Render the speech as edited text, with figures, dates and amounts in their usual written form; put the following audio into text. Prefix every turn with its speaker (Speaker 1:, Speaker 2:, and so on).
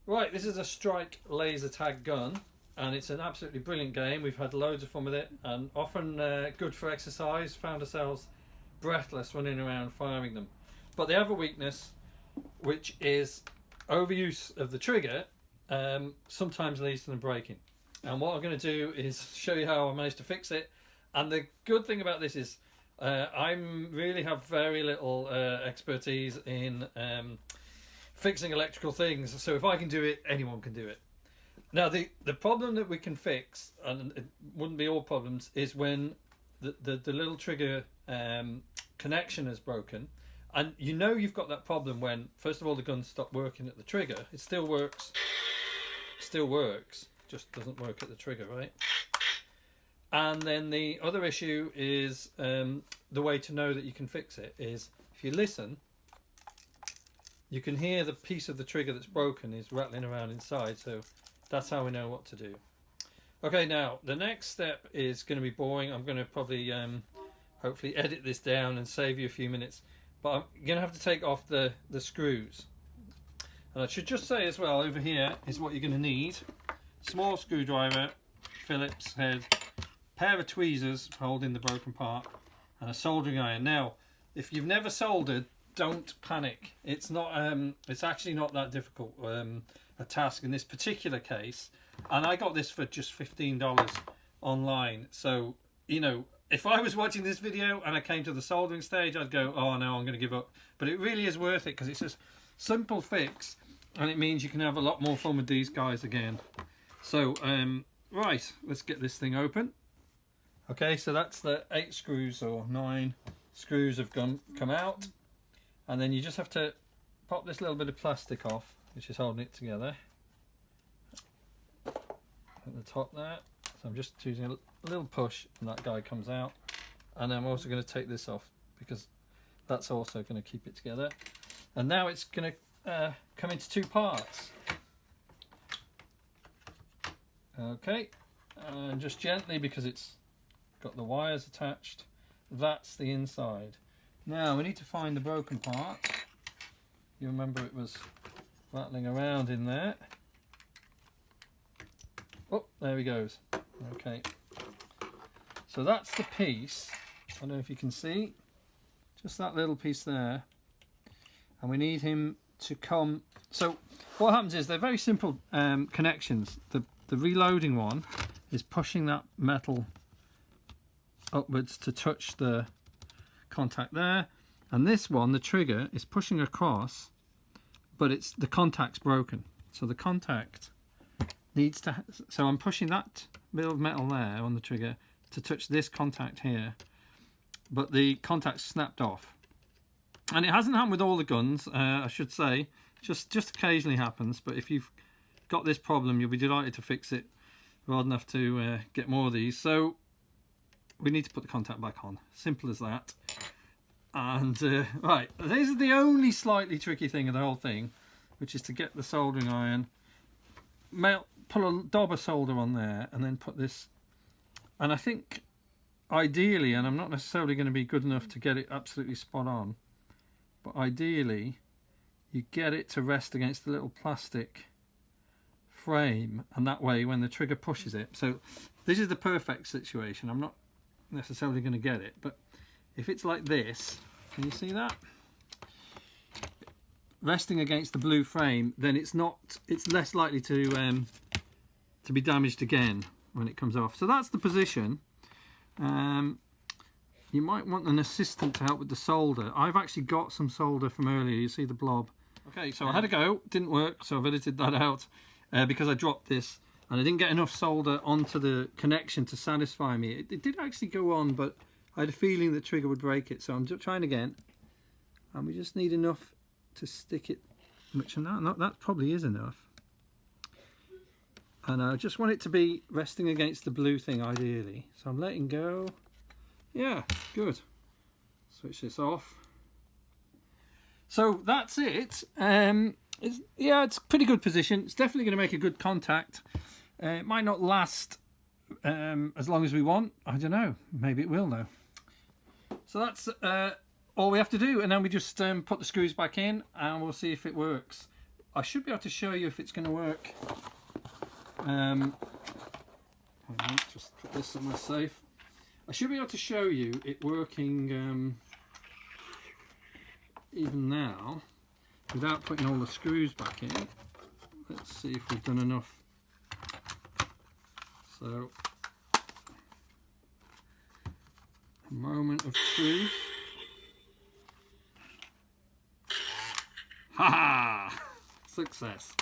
Speaker 1: Right, this is a Strike laser tag gun, and it's an absolutely brilliant game. We've had loads of fun with it, and often good for exercise. Found ourselves breathless running around firing them. But they have a weakness, which is overuse of the trigger sometimes leads to them breaking. And what I'm going to do is show you how I managed to fix it. And the good thing about this is I really have very little expertise in fixing electrical things, so if I can do it, anyone can do it. Now the problem that we can fix, and it wouldn't be all problems, is when the little trigger connection is broken. And you know you've got that problem when, first of all, the gun stopped working at the trigger. It still works, just doesn't work at the trigger, right? And then the other issue is the way to know that you can fix it is if you listen, you can hear the piece of the trigger that's broken is rattling around inside, so that's how we know what to do. Okay, now the next step is going to be boring. I'm going to probably hopefully edit this down and save you a few minutes, but I'm going to have to take off the screws. And I should just say as well, over here is what you're going to need: small screwdriver, Phillips head, pair of tweezers holding the broken part, and a soldering iron. Now, if you've never soldered, don't panic. It's not. It's actually not that difficult a task in this particular case. And I got this for just $15 online. So you know, if I was watching this video and I came to the soldering stage, I'd go, "Oh no, I'm going to give up." But it really is worth it because it's a simple fix, and it means you can have a lot more fun with these guys again. So right, let's get this thing open. Okay, so that's the 8 screws or 9 screws have come out. And then you just have to pop this little bit of plastic off, which is holding it together at the top there. So I'm just using a little push and that guy comes out. And I'm also going to take this off because that's also going to keep it together. And now it's going to come into 2 parts. Okay, and just gently, because it's got the wires attached, that's the inside. Now we need to find the broken part. You remember it was rattling around in there. Oh, there he goes. Okay, so that's the piece. I don't know if you can see, just that little piece there. And we need him to come. So what happens is they're very simple connections. The reloading one is pushing that metal upwards to touch the contact there, and this one, the trigger, is pushing across, but it's the contact's broken, so the contact needs to, so I'm pushing that bit of metal there on the trigger to touch this contact here, but the contact's snapped off. And it hasn't happened with all the guns, I should say, just occasionally happens, but if you've got this problem, you'll be delighted to fix it rather than have to get more of these. So we need to put the contact back on. Simple as that. And right, this is the only slightly tricky thing of the whole thing, which is to get the soldering iron, put a dab of solder on there, and then put this. And I think ideally, and I'm not necessarily going to be good enough to get it absolutely spot on, but ideally you get it to rest against the little plastic frame, and that way when the trigger pushes it. So this is the perfect situation. I'm not necessarily going to get it, but if it's like this, can you see that, resting against the blue frame, then it's less likely to be damaged again when it comes off. So that's the position. You might want an assistant to help with the solder. I've actually got some solder from earlier. You see the blob. Okay, so I had a go, didn't work, so I've edited that out because I dropped this and I didn't get enough solder onto the connection to satisfy me. It did actually go on, but I had a feeling the trigger would break it, so I'm just trying again. And we just need enough to stick it, which that probably is enough. And I just want it to be resting against the blue thing ideally. So I'm letting go. Yeah, good. Switch this off. So that's it. It's a pretty good position. It's definitely going to make a good contact. It might not last as long as we want. I don't know. Maybe it will though. So that's all we have to do, and then we just put the screws back in and we'll see if it works. I should be able to show you if it's going to work. Hang on, just put this somewhere safe. I should be able to show you it working even now without putting all the screws back in. Let's see if we've done enough. So, a moment of truth. Ha ha! Success.